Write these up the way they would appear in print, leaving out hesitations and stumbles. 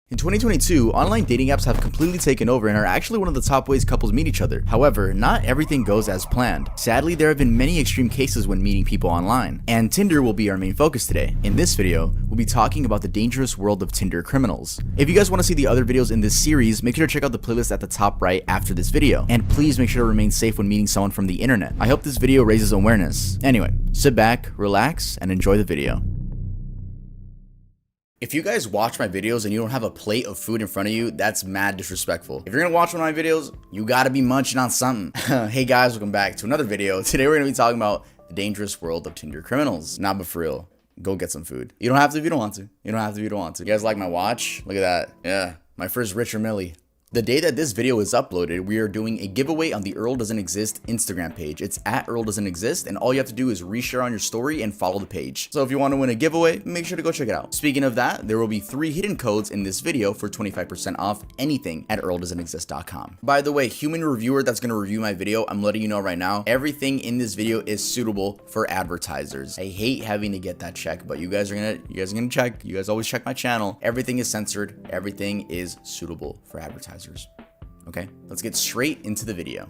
In 2022, online dating apps have completely taken over and are actually one of the top ways couples meet each other. However, not everything goes as planned. Sadly, there have been many extreme cases when meeting people online, and Tinder will be our main focus today. In this video, we'll be talking about the dangerous world of Tinder criminals. If you guys want to see the other videos in this series, make sure to check out the playlist at the top right after this video. And please make sure to remain safe when meeting someone from the internet. I hope this video raises awareness. Anyway, sit back, relax, and enjoy the video. If you guys watch my videos and you don't have a plate of food in front of you, that's mad disrespectful. If you're gonna watch one of my videos, you gotta be munching on something. Hey guys, welcome back to another video. Today we're gonna be talking about the dangerous world of Tinder criminals. Nah, but for real, go get some food. You don't have to if you don't want to. You don't have to if you don't want to. You guys like my watch? Look at that. Yeah, my first Richard Millie. The day that this video is uploaded, we are doing a giveaway on the Earl Doesn't Exist Instagram page. It's at Earl Doesn't Exist, and all you have to do is reshare on your story and follow the page. So if you want to win a giveaway, make sure to go check it out. Speaking of that, there will be 3 hidden codes in this video for 25% off anything at earldoesn'texist.com. By the way, human reviewer that's going to review my video, I'm letting you know right now, everything in this video is suitable for advertisers. I hate having to get that check, but you guys are gonna check. You guys always check my channel. Everything is censored. Everything is suitable for advertisers. Okay, let's get straight into the video.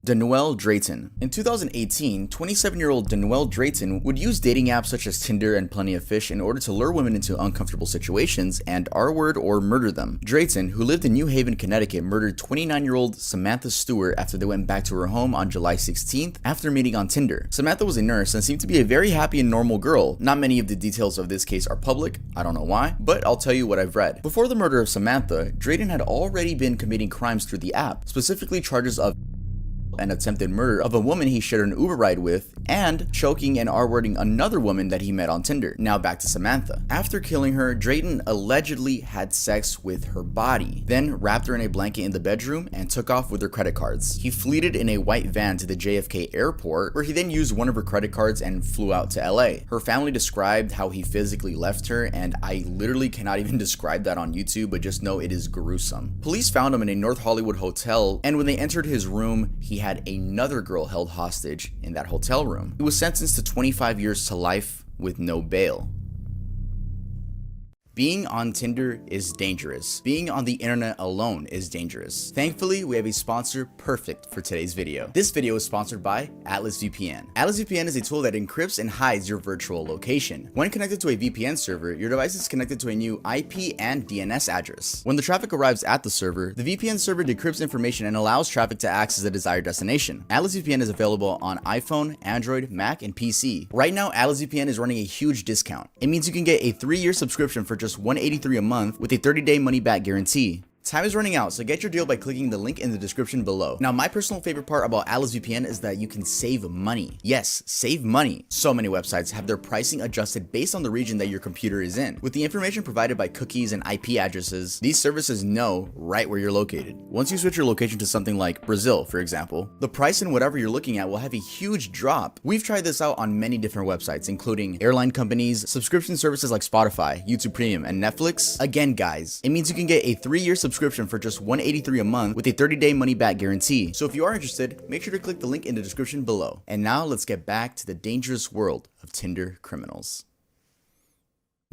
Danueal Drayton. In 2018, 27-year-old Danueal Drayton would use dating apps such as Tinder and Plenty of Fish in order to lure women into uncomfortable situations and R-word or murder them. Drayton, who lived in New Haven, Connecticut, murdered 29-year-old Samantha Stewart after they went back to her home on July 16th after meeting on Tinder. Samantha was a nurse and seemed to be a very happy and normal girl. Not many of the details of this case are public, I don't know why, but I'll tell you what I've read. Before the murder of Samantha, Drayton had already been committing crimes through the app, specifically charges of an attempted murder of a woman he shared an Uber ride with, and choking and R-wording another woman that he met on Tinder. Now back to Samantha. After killing her, Drayton allegedly had sex with her body, then wrapped her in a blanket in the bedroom and took off with her credit cards. He fleeted in a white van to the JFK airport, where he then used one of her credit cards and flew out to LA. Her family described how he physically left her, and I literally cannot even describe that on YouTube, but just know it is gruesome. Police found him in a North Hollywood hotel, and when they entered his room, he had another girl held hostage in that hotel room. He was sentenced to 25 years to life with no bail. Being on Tinder is dangerous. Being on the internet alone is dangerous. Thankfully, we have a sponsor perfect for today's video. This video is sponsored by Atlas VPN. Atlas VPN is a tool that encrypts and hides your virtual location. When connected to a VPN server, your device is connected to a new IP and DNS address. When the traffic arrives at the server, the VPN server decrypts information and allows traffic to access the desired destination. Atlas VPN is available on iPhone, Android, Mac, and PC. Right now, Atlas VPN is running a huge discount. It means you can get a 3-year subscription for just $183 a month with a 30-day money-back guarantee. Time is running out, so get your deal by clicking the link in the description below. Now, my personal favorite part about Atlas VPN is that you can save money. Yes, save money. So many websites have their pricing adjusted based on the region that your computer is in. With the information provided by cookies and IP addresses, these services know right where you're located. Once you switch your location to something like Brazil, for example, the price in whatever you're looking at will have a huge drop. We've tried this out on many different websites, including airline companies, subscription services like Spotify, YouTube Premium, and Netflix. Again, guys, it means you can get a 3-year subscription for just $183 a month with a 30-day money-back guarantee. So if you are interested, make sure to click the link in the description below. And now let's get back to the dangerous world of Tinder criminals.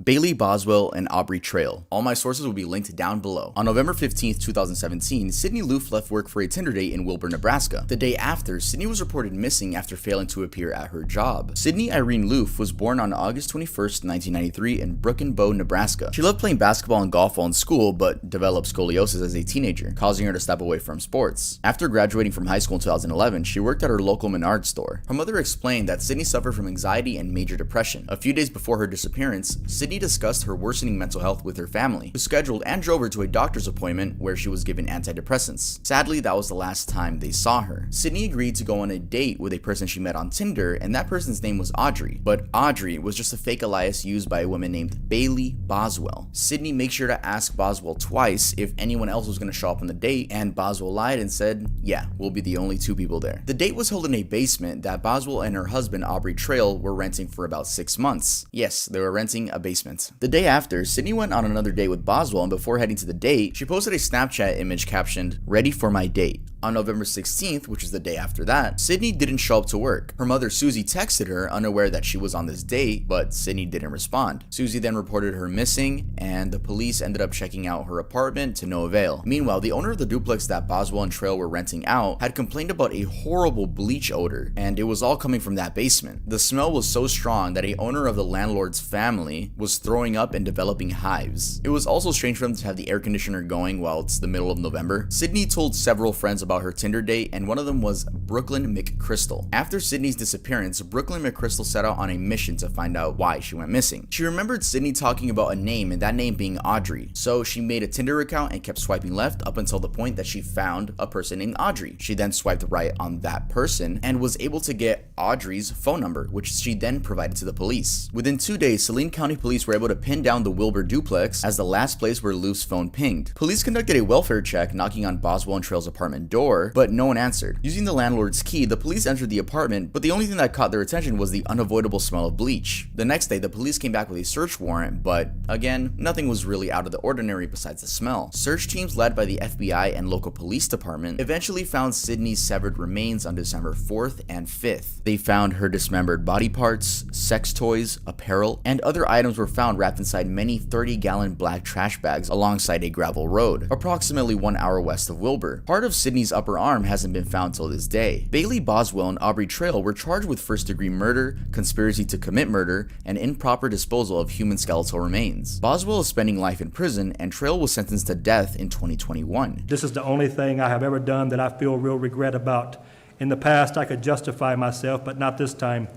Bailey, Boswell, and Aubrey Trail. All my sources will be linked down below. On November 15th, 2017, Sydney Loof left work for a Tinder date in Wilbur, Nebraska. The day after, Sydney was reported missing after failing to appear at her job. Sydney Irene Loof was born on August 21st, 1993 in Broken Bow, Nebraska. She loved playing basketball and golf while in school, but developed scoliosis as a teenager, causing her to step away from sports. After graduating from high school in 2011, she worked at her local Menards store. Her mother explained that Sydney suffered from anxiety and major depression. A few days before her disappearance, Sydney discussed her worsening mental health with her family, who scheduled and drove her to a doctor's appointment where she was given antidepressants. Sadly, that was the last time they saw her. Sydney agreed to go on a date with a person she met on Tinder, and that person's name was Audrey. But Audrey was just a fake alias used by a woman named Bailey Boswell. Sydney made sure to ask Boswell twice if anyone else was going to show up on the date, and Boswell lied and said, yeah, we'll be the only 2 people there. The date was held in a basement that Boswell and her husband Aubrey Trail were renting for about 6 months. Yes, they were renting a basement. The day after, Sydney went on another date with Boswell, and before heading to the date, she posted a Snapchat image captioned, "Ready for my date." On November 16th, which is the day after that, Sydney didn't show up to work. Her mother Susie texted her, unaware that she was on this date, but Sydney didn't respond. Susie then reported her missing, and the police ended up checking out her apartment to no avail. Meanwhile, the owner of the duplex that Boswell and Trail were renting out had complained about a horrible bleach odor, and it was all coming from that basement. The smell was so strong that a owner of the landlord's family was throwing up and developing hives. It was also strange for them to have the air conditioner going while it's the middle of November. Sydney told several friends about her Tinder date, and one of them was Brooklyn McChrystal. After Sydney's disappearance, Brooklyn McChrystal set out on a mission to find out why she went missing. She remembered Sydney talking about a name, and that name being Audrey, so she made a Tinder account and kept swiping left up until the point that she found a person named Audrey. She then swiped right on that person and was able to get Audrey's phone number, which she then provided to the police. Within 2 days, Saline County police were able to pin down the Wilbur duplex as the last place where Luke's phone pinged. Police conducted a welfare check, knocking on Boswell and Trail's apartment door, but no one answered. Using the landlord's key, the police entered the apartment, but the only thing that caught their attention was the unavoidable smell of bleach. The next day, the police came back with a search warrant, but again, nothing was really out of the ordinary besides the smell. Search teams led by the FBI and local police department eventually found Sydney's severed remains on December 4th and 5th. They found her dismembered body parts, sex toys, apparel, and other items were found wrapped inside many 30-gallon black trash bags alongside a gravel road, approximately 1 hour west of Wilbur. Part of Sydney's upper arm hasn't been found till this day. Bailey Boswell and Aubrey Trail were charged with first-degree murder, conspiracy to commit murder, and improper disposal of human skeletal remains. Boswell is spending life in prison, and Trail was sentenced to death in 2021. This is the only thing I have ever done that I feel real regret about. In the past, I could justify myself, but not this time.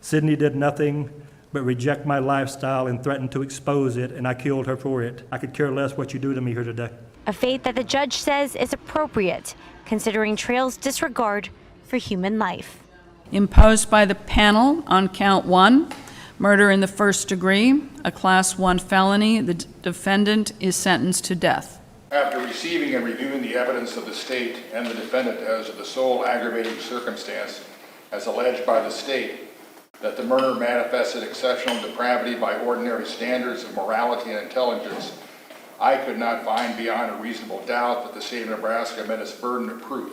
Sydney did nothing but reject my lifestyle and threaten to expose it, and I killed her for it. I could care less what you do to me here today. A fate that the judge says is appropriate, considering Trail's disregard for human life. Imposed by the panel on count 1, murder in the first degree, a class 1 felony, the defendant is sentenced to death. After receiving and reviewing the evidence of the state and the defendant as to the sole aggravating circumstance as alleged by the state, that the murder manifested exceptional depravity by ordinary standards of morality and intelligence, I could not find beyond a reasonable doubt that the state of Nebraska met its burden of proof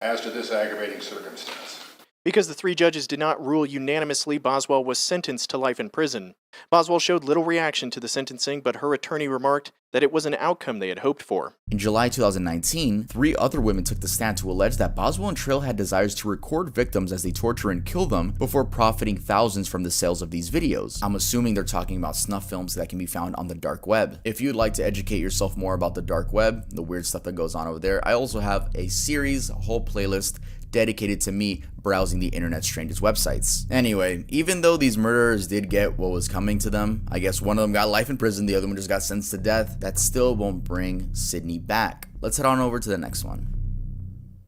as to this aggravating circumstance. Because the 3 judges did not rule unanimously, Boswell was sentenced to life in prison. Boswell showed little reaction to the sentencing, but her attorney remarked that it was an outcome they had hoped for. In July 2019, 3 other women took the stand to allege that Boswell and Trail had desires to record victims as they torture and kill them before profiting thousands from the sales of these videos. I'm assuming they're talking about snuff films that can be found on the dark web. If you'd like to educate yourself more about the dark web, the weird stuff that goes on over there, I also have a series, a whole playlist dedicated to me browsing the internet's strangest websites. Anyway, even though these murderers did get what was coming to them, I guess one of them got life in prison, the other one just got sentenced to death, that still won't bring Sydney back. Let's head on over to the next one.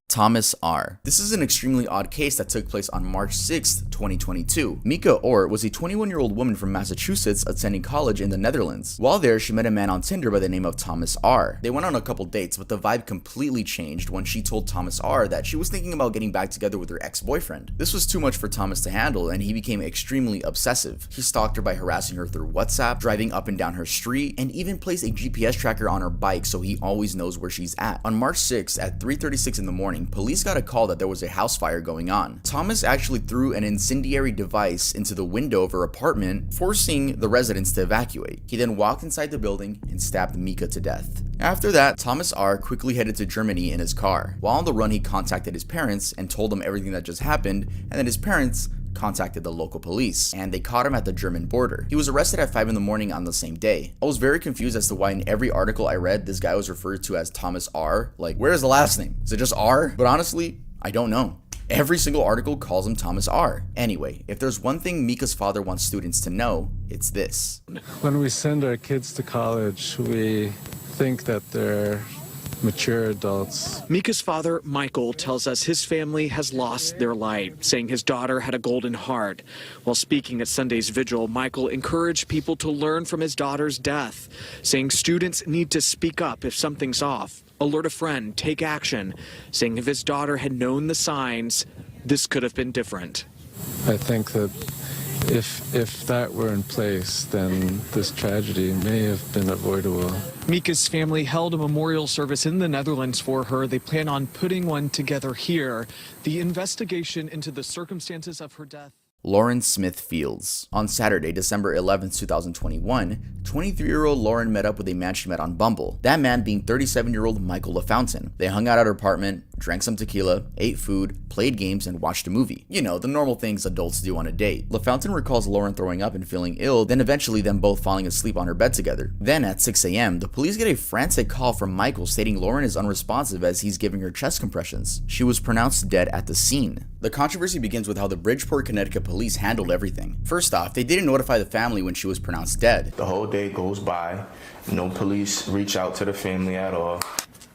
Thomas R. This is an extremely odd case that took place on March 6, 2022. Mika Orr was a 21-year-old woman from Massachusetts attending college in the Netherlands. While there, she met a man on Tinder by the name of Thomas R. They went on a couple dates, but the vibe completely changed when she told Thomas R that she was thinking about getting back together with her ex-boyfriend. This was too much for Thomas to handle, and he became extremely obsessive. He stalked her by harassing her through WhatsApp, driving up and down her street, and even placed a GPS tracker on her bike so he always knows where she's at. On March 6th at 3:36 in the morning, police got a call that there was a house fire going on. Thomas actually threw an incendiary device into the window of her apartment, forcing the residents to evacuate. He then walked inside the building and stabbed Mika to death. After that, Thomas R. quickly headed to Germany in his car. While on the run, he contacted his parents and told them everything that just happened, and then his parents contacted the local police, and they caught him at the German border. He was arrested at 5 in the morning on the same day. I was very confused as to why in every article I read, this guy was referred to as Thomas R. Like, where's the last name? Is it just R? But honestly, I don't know. Every single article calls him Thomas R. Anyway, if there's one thing Mika's father wants students to know, it's this. When we send our kids to college, we think that they're mature adults. Mika's father, Michael, tells us his family has lost their light, saying his daughter had a golden heart. While speaking at Sunday's vigil, Michael encouraged people to learn from his daughter's death, saying students need to speak up if something's off, alert a friend, take action, saying if his daughter had known the signs, this could have been different. I think that if that were in place, then this tragedy may have been avoidable. Mika's family held a memorial service in the Netherlands for her. They plan on putting one together here. The investigation into the circumstances of her death. Lauren Smith Fields. On Saturday, December 11, 2021, 23-year-old Lauren met up with a man she met on Bumble, that man being 37-year-old Michael LaFountain. They hung out at her apartment, drank some tequila, ate food, played games, and watched a movie. You know, the normal things adults do on a date. LaFountain recalls Lauren throwing up and feeling ill, then eventually them both falling asleep on her bed together. Then at 6 a.m., the police get a frantic call from Michael stating Lauren is unresponsive as he's giving her chest compressions. She was pronounced dead at the scene. The controversy begins with how the Bridgeport, Connecticut police handled everything. First off, they didn't notify the family when she was pronounced dead. The whole day goes by, no police reach out to the family at all.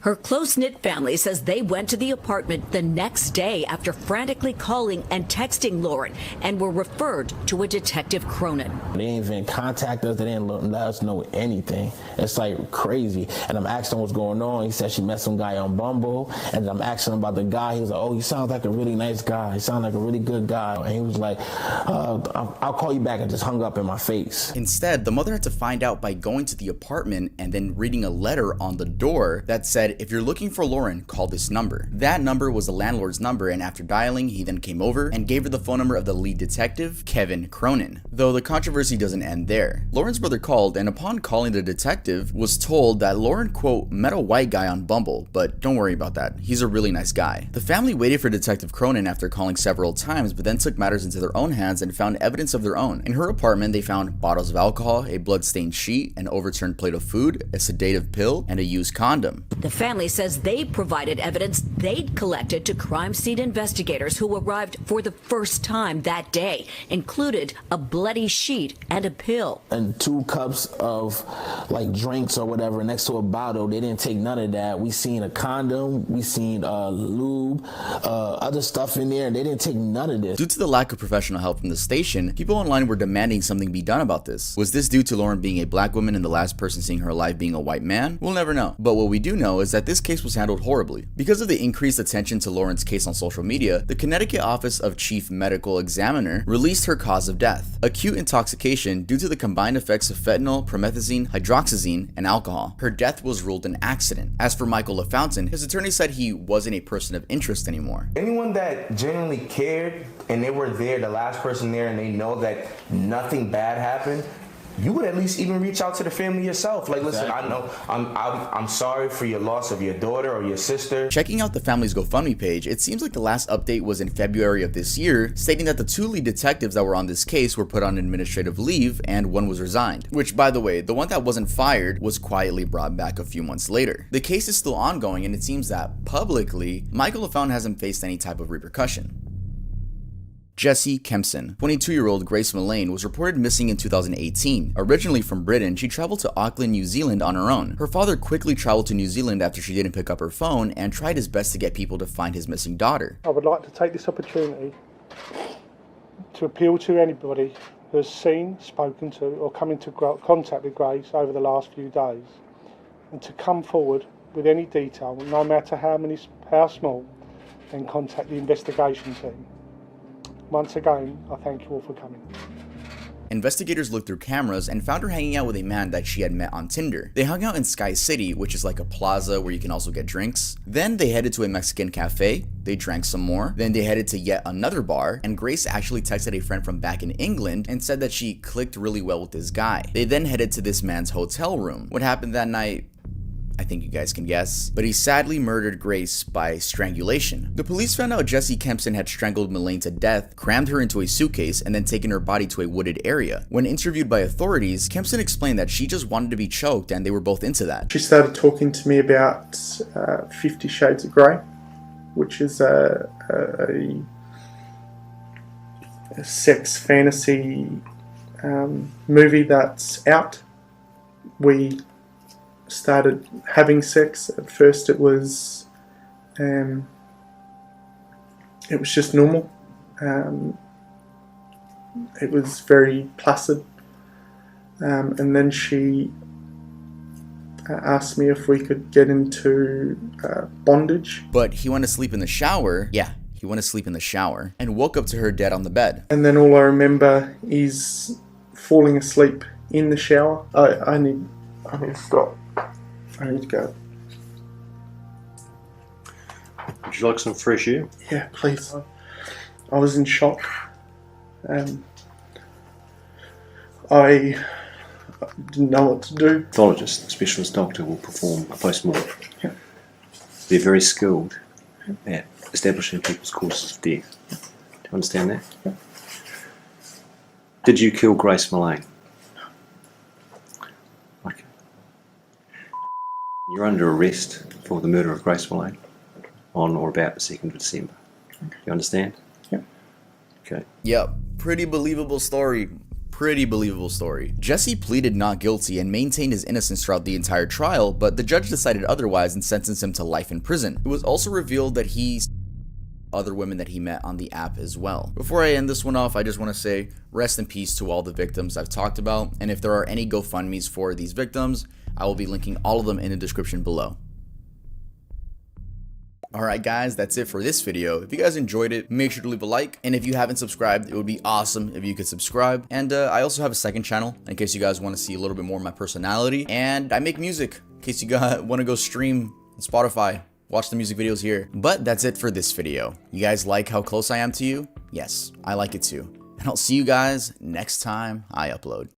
Her close-knit family says they went to the apartment the next day after frantically calling and texting Lauren and were referred to a Detective Cronin. They didn't even contact us. They didn't let us know anything. It's like crazy. And I'm asking what's going on. He said she met some guy on Bumble. And I'm asking him about the guy. He was like, oh, he sounds like a really nice guy. He sounds like a really good guy. And he was like, I'll call you back, and just hung up in my face. Instead, the mother had to find out by going to the apartment and then reading a letter on the door that said, if you're looking for Lauren, call this number. That number was the landlord's number, and after dialing, he then came over and gave her the phone number of the lead detective, Kevin Cronin. Though the controversy doesn't end there. Lauren's brother called, and upon calling the detective, was told that Lauren, quote, met a white guy on Bumble, but don't worry about that. He's a really nice guy. The family waited for Detective Cronin after calling several times, but then took matters into their own hands and found evidence of their own. In her apartment, they found bottles of alcohol, a blood-stained sheet, an overturned plate of food, a sedative pill, and a used condom. The family says they provided evidence they'd collected to crime scene investigators who arrived for the first time that day, included a bloody sheet and a pill. And 2 cups of like drinks or whatever next to a bottle. They didn't take none of that. We seen a condom, we seen lube, other stuff in there, and they didn't take none of this. Due to the lack of professional help from the station, people online were demanding something be done about this. Was this due to Lauren being a black woman and the last person seeing her alive being a white man? We'll never know. But what we do know is that this case was handled horribly. Because of the increased attention to Lauren's case on social media, the Connecticut Office of Chief Medical Examiner released her cause of death: acute intoxication due to the combined effects of fentanyl, promethazine, hydroxyzine, and alcohol. Her death was ruled an accident. As for Michael LaFountain, his attorney said he wasn't a person of interest anymore. Anyone that genuinely cared and they were there, the last person there, and they know that nothing bad happened, you would at least even reach out to the family yourself. Like, listen, I know I'm sorry for your loss of your daughter or your sister. Checking out the family's GoFundMe page, it seems like the last update was in February of this year, stating that the 2 lead detectives that were on this case were put on administrative leave and one was resigned. Which, by the way, the one that wasn't fired was quietly brought back a few months later. The case is still ongoing, and it seems that publicly, Michael LaFountain hasn't faced any type of repercussion. Jessie Kempson. 22-year-old Grace Mullane was reported missing in 2018. Originally from Britain, she traveled to Auckland, New Zealand on her own. Her father quickly traveled to New Zealand after she didn't pick up her phone and tried his best to get people to find his missing daughter. I would like to take this opportunity to appeal to anybody who has seen, spoken to, or come into contact with Grace over the last few days, and to come forward with any detail, no matter how small, and contact the investigation team. Once again, I thank you all for coming. Investigators looked through cameras and found her hanging out with a man that she had met on Tinder. They hung out in Sky City, which is like a plaza where you can also get drinks. Then they headed to a Mexican cafe, they drank some more, then they headed to yet another bar, and Grace actually texted a friend from back in England and said that she clicked really well with this guy. They then headed to this man's hotel room. What happened that night? I think you guys can guess, but he sadly murdered Grace by strangulation. The police found out Jessie Kempson had strangled Mullane to death, crammed her into a suitcase, and then taken her body to a wooded area. When interviewed by authorities, Kempson explained that she just wanted to be choked and they were both into that. She started talking to me about 50 Shades of Grey, which is a sex fantasy movie that's out. We started having sex. At first it was just normal. It was very placid, and then she asked me if we could get into bondage. But he went to sleep in the shower. Yeah, he he went to sleep in the shower and woke up to her dead on the bed. And then all I remember is falling asleep in the shower. I need to stop. I need to go. Would you like some fresh air? Yeah, please. I was in shock. I didn't know what to do. Pathologist, specialist doctor, will perform a post-mortem. Yeah. They're very skilled at establishing people's causes of death. Do you understand that? Yeah. Did you kill Grace Mullane? Okay. You're under arrest for the murder of Grace Mullane on or about the 2nd of December. You understand? Yeah. Okay. Yep, pretty believable story. Pretty believable story. Jesse pleaded not guilty and maintained his innocence throughout the entire trial, but the judge decided otherwise and sentenced him to life in prison. It was also revealed that he other women that he met on the app as well. Before I end this one off, I just want to say rest in peace to all the victims I've talked about, and if there are any GoFundMes for these victims, I will be linking all of them in the description below. Alright guys, that's it for this video. If you guys enjoyed it, make sure to leave a like, and if you haven't subscribed, it would be awesome if you could subscribe. And I also have a second channel in case you guys want to see a little bit more of my personality, and I make music in case you guys want to go stream on Spotify, watch the music videos here. But that's it for this video. You guys like how close I am to you? Yes, I like it too. And I'll see you guys next time I upload.